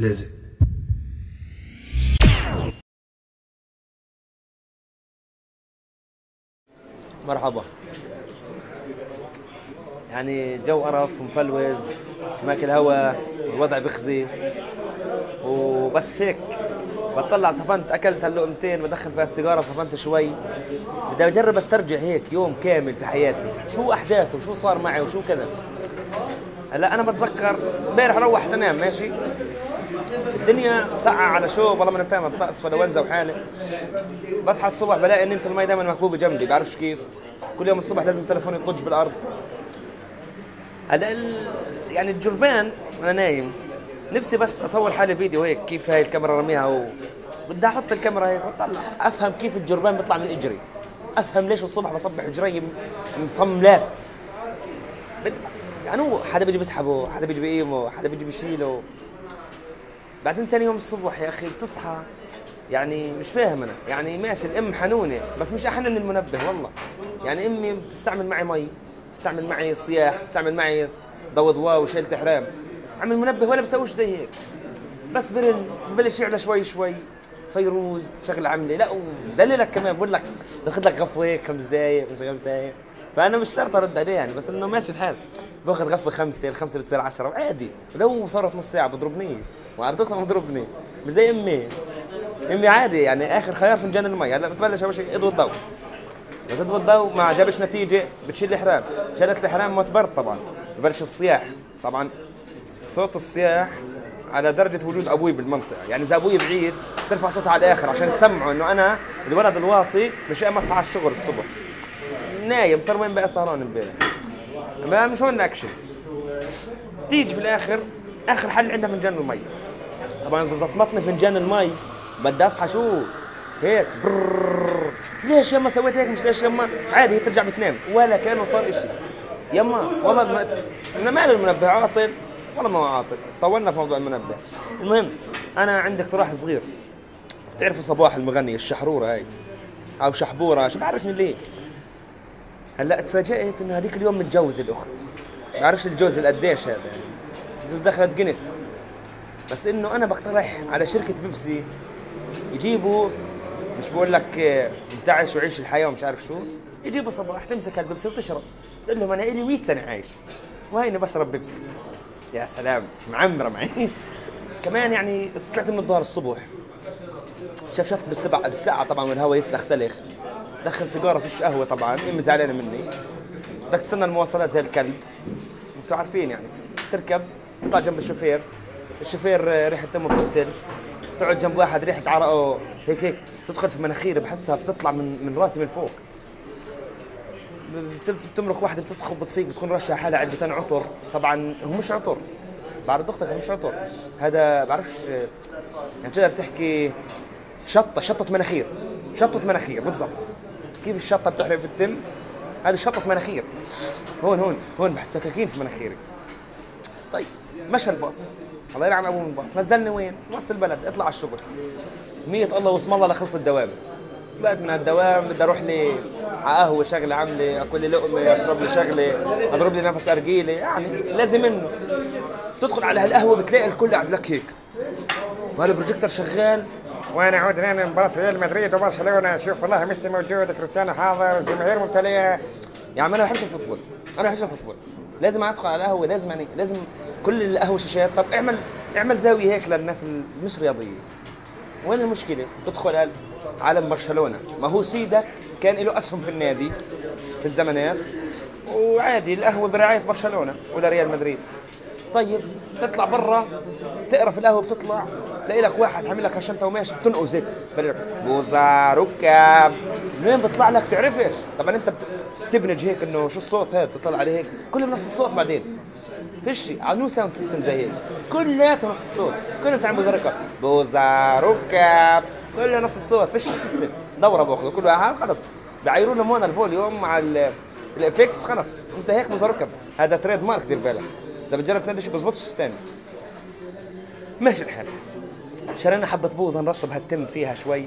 لازق. مرحبا. يعني جو قرف ومفلوز، ماكل هوا، الوضع بخزي وبس هيك. بطلع صفنت، اكلت هاللقمتين بدخل فيها السيجاره، صفنت شوي. بدي اجرب استرجع هيك يوم كامل في حياتي، شو احداثه وشو صار معي وشو كذا. هلا انا بتذكر امبارح روحت انام ماشي، الدنيا مسقعة على شوب، والله ما فاهم الطقس ولا وين وحالي. بصحى الصبح بلاقي نيمة المي دائما مكبوبة جنبي، بعرفش كيف. كل يوم الصبح لازم تلفوني يطج بالارض. هلا يعني الجربان وانا نايم نفسي بس اصور حالي فيديو هيك كيف هاي الكاميرا رميها بدي احط الكاميرا هيك واطلع افهم كيف الجربان بيطلع من اجري، افهم ليش الصبح بصبح اجري مصملات. يعني هو حدا بيجي بيسحبه، حدا بيجي بيقيمه، حدا بيجي بيشيله. بعدين ثاني يوم الصبح يا اخي بتصحى، يعني مش فاهم انا. يعني ماشي الام حنونه بس مش احن من المنبه والله. يعني امي بتستعمل معي مي، بتستعمل معي صياح، بتستعمل معي ضوء ضواء وشيلة حرام. عم المنبه ولا بسويش زي هيك، بس برن ببلش يعلى شوي شوي. فيروز شغله عملي، لا ودليلك كمان بقول لك باخذ لك غفوه هيك 5 دقائق مش 5 دقائق. فانا مش شرط ارد عليه يعني، بس انه ماشي الحال. باخذ غفه 5، الخمسه بتصير 10 وعادي. ولو صارت نص ساعه بضربنيش، وعرضتها بضربني مش زي امي. امي عادي يعني اخر خيار فنجان المي. هلا بتبلش اول شيء اضوي الضوء، تضوي الضوء ما جابش نتيجه بتشيل الحرام، شالت الحرام متبرد طبعا. ببلش الصياح طبعا، صوت الصياح على درجة وجود أبوي بالمنطقة. يعني إذا أبوي بعيد ترفع صوتها على الآخر عشان تسمعوا إنه أنا الولد الواطي مش قايم أصحى على الشغل الصبح. نايم صار وين بقى سهران امبارح. ما مش هون أكشن. تيجي في الآخر آخر حل عندها فنجان المي. طبعا إذا زطمتني فنجان المي بدي أصحى شو هيك برررر. ليش يما سويت هيك؟ مش ليش يما عادي، هي بترجع بتنام ولا كأنه صار إشي. يما والله أنا مالي المنبه عاطل، والله ما هو عاطل. طولنا في موضوع المنبه. المهم انا عندي اقتراح صغير. بتعرفوا صباح المغني الشحروره هاي او شحبوره، شو بعرفني ليه. هلا اتفاجئت انه هذيك اليوم متجوزه الاخت. ما بعرفش الجوز قديش هذا، يعني الجوز دخلت جنس. بس انه انا بقترح على شركه بيبسي يجيبوا، مش بقول لك انتعش وعيش الحياه ومش عارف شو، يجيبوا صباح تمسك البيبسي وتشرب، تقول لهم انا الي 100 سنه عايش وهيني بشرب بيبسي. يا سلام معمره معي. كمان يعني طلعت من الدار الصبح، شفت بالساعة طبعا والهواء يسلخ سلخ. دخل سيجارة فيش قهوة طبعا، امي زعلانة مني. بدك تستنى المواصلات زي الكلب، انتوا عارفين يعني. تركب تطلع جنب الشوفير، الشوفير ريحة دمه بتقتل. تقعد جنب واحد ريحة عرقه هيك هيك تدخل في مناخيري، بحسها بتطلع من راسي من فوق. بتمرق واحدة بتخبط فيك، بتكون رشها حالها علبتين عطر. طبعا هو مش عطر، بعرض اختك مش عطر، هذا بعرفش يعني تقدر تحكي شطة مناخير. شطة مناخير بالضبط. كيف الشطة بتحرق في التم، هذه شطة مناخير. هون بحس سكاكين في مناخيري. طيب مشى الباص، الله يلعن ابوه من الباص، نزلني وين؟ وسط البلد، اطلع على الشغل. 100 الله واسم الله لخلص الدوام. طلعت من الدوام بدي اروح لي على قهوه شغله عامله، اكل لي لقمه، اشرب لي شغله، اضرب لي نفس ارجيله، يعني لازم منه. تدخل على هالقهوه بتلاقي الكل قاعد لك هيك، وهذا البروجيكتور شغال. وانا عود هنا مباراه ريال مدريد وبرشلونه، شوف والله ميسي موجود، كريستيانو حاضر، الجماهير ممتلئه. يعني انا ما بحبش الفوتبول، انا ما بحبش الفوتبول. لازم ادخل على القهوه، لازم كل القهوه شاشات. طب اعمل زاويه هيك للناس اللي مش رياضيه. وين المشكله؟ تدخل على عالم برشلونه، ما هو سيدك كان له اسهم في النادي في الزمانات، وعادي القهوه برعايه برشلونه ولا ريال مدريد. طيب تطلع برا تقرا في القهوه، بتطلع تلاقي لك واحد حامل لك هالشنطه وماشي بتنقز هيك بوزا ركاب. منين بيطلع لك تعرفش؟ طبعا انت بتبنج هيك انه شو الصوت هذا، بتطلع عليه هيك كله نفس الصوت. بعدين فيش نو ساوند سيستم زي هيك، كلياته نفس الصوت، كله تعمل بوزا ركاب بوزا ركاب، كله نفس الصوت. فيش سيستم دوره باخذه كل واحد خلص بعيروا لهم هون الفوليوم مع الافكتس، خلص انت هيك بوزا ركاب. هذا تريد مارك، دير بالك اذا بتجرب تنادي شيء بزبطش ثاني. ماشي الحال. شرينا حبة بوظة نرطب هالتم فيها شوي،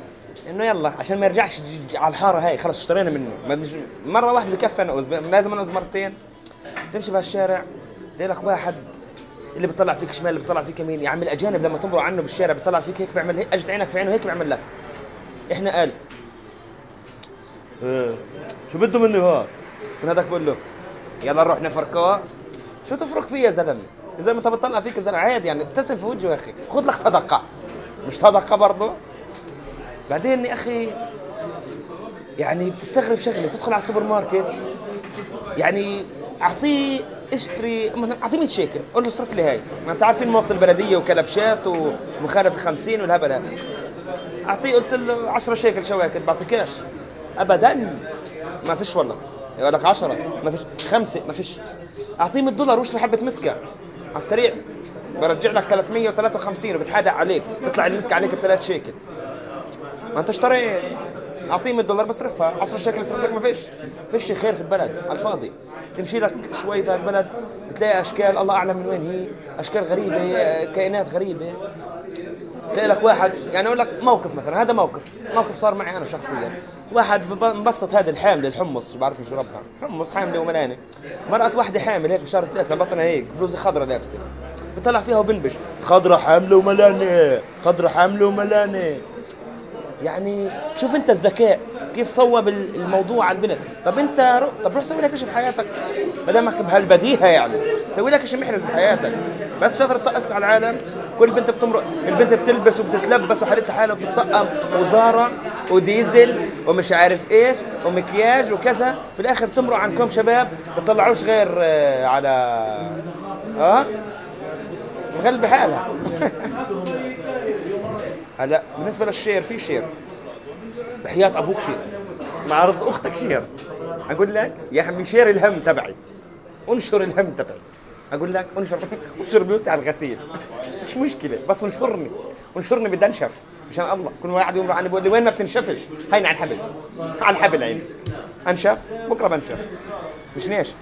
انه يلا عشان ما يرجعش على الحارة هاي. خلص اشترينا منه، مرة واحدة بكفي انقز، لازم انقز مرتين. تمشي بهالشارع تلاقي لك واحد اللي بيطلع فيك شمال، اللي بيطلع فيك يمين. يا عم الاجانب لما تمرق عنه بالشارع بيطلع فيك هيك بيعمل هيك، اجت عينك في عينه هيك بيعمل لك. احنا قال شو بده مني هاد؟ كان هذاك بقول له يلا نروح نفركوه. شو تفرك فيه يا زلمه؟ اذا انت بتطلع فيك يا زلمه عادي يعني، ابتسم في وجهه يا اخي، خذ لك صدقه. مش صدقه برضه؟ بعدين يا اخي يعني بتستغرب شغله، بتدخل على السوبر ماركت يعني اعطيه اشتري مثلا، اعطيه 100 شيكل، قول له اصرف لي هاي، ما انت عارفين موط البلديه وكلبشات ومخالفه 50 والهبل هذا. اعطيه قلت له 10 شيكل شواكل، بعطيكاش ابدا، ما فيش والله. يقول لك 10 ما فيش، 5 ما فيش. اعطيه $100 واشتري حبه مسكه على السريع، برجع لك 353 وبتحادق عليك، بيطلع المسكه عليك ب3 شيكل. ما انت اشتريت. اعطيه $100 بصرفها، 10 شيكل يصرف لك ما فيش خير في البلد على الفاضي. تمشي لك شوي في البلد بتلاقي اشكال الله اعلم من وين هي، اشكال غريبه، كائنات غريبه. تلاقي لك واحد يعني اقول لك موقف مثلا، هذا موقف صار معي انا شخصيا. واحد مبسط هذه الحامله الحمص، بعرف شو ربها، حمص حامله وملانه. مرقت واحده حامل هيك بشهر 9 بطنها هيك، بلوزه خضراء لابسه، بطلع فيها وبنبش خضراء حامله وملانه، خضراء حامله وملانه. يعني شوف انت الذكاء كيف صوب الموضوع على البنت. طب انت روح سوي لك شيء في حياتك، ما دامك بهالبديهه يعني سوي لك شيء محرز بحياتك. بس شاطر تطقست على العالم، كل بنت بتمرق، البنت بتلبس وبتتلبس وحالتها حالها وبتطقم وزاره وديزل ومش عارف ايش ومكياج وكذا، في الاخر بتمرق عنكم شباب بتطلعوش غير على مغلبه حالها. هلا بالنسبه للشير، في شير بحياة ابوك شير، مع رضا اختك شير. اقول لك يا عمي شير الهم تبعي، انشر الهم تبعي. اقول لك انشر بيوستي على الغسيل. مش مشكله بس انشرني بدي انشف مشان الله. كل واحد يمر عني بيقول لي وين ما بتنشفش، هيني على الحبل عيني انشف، بكره بنشف مش ناشف.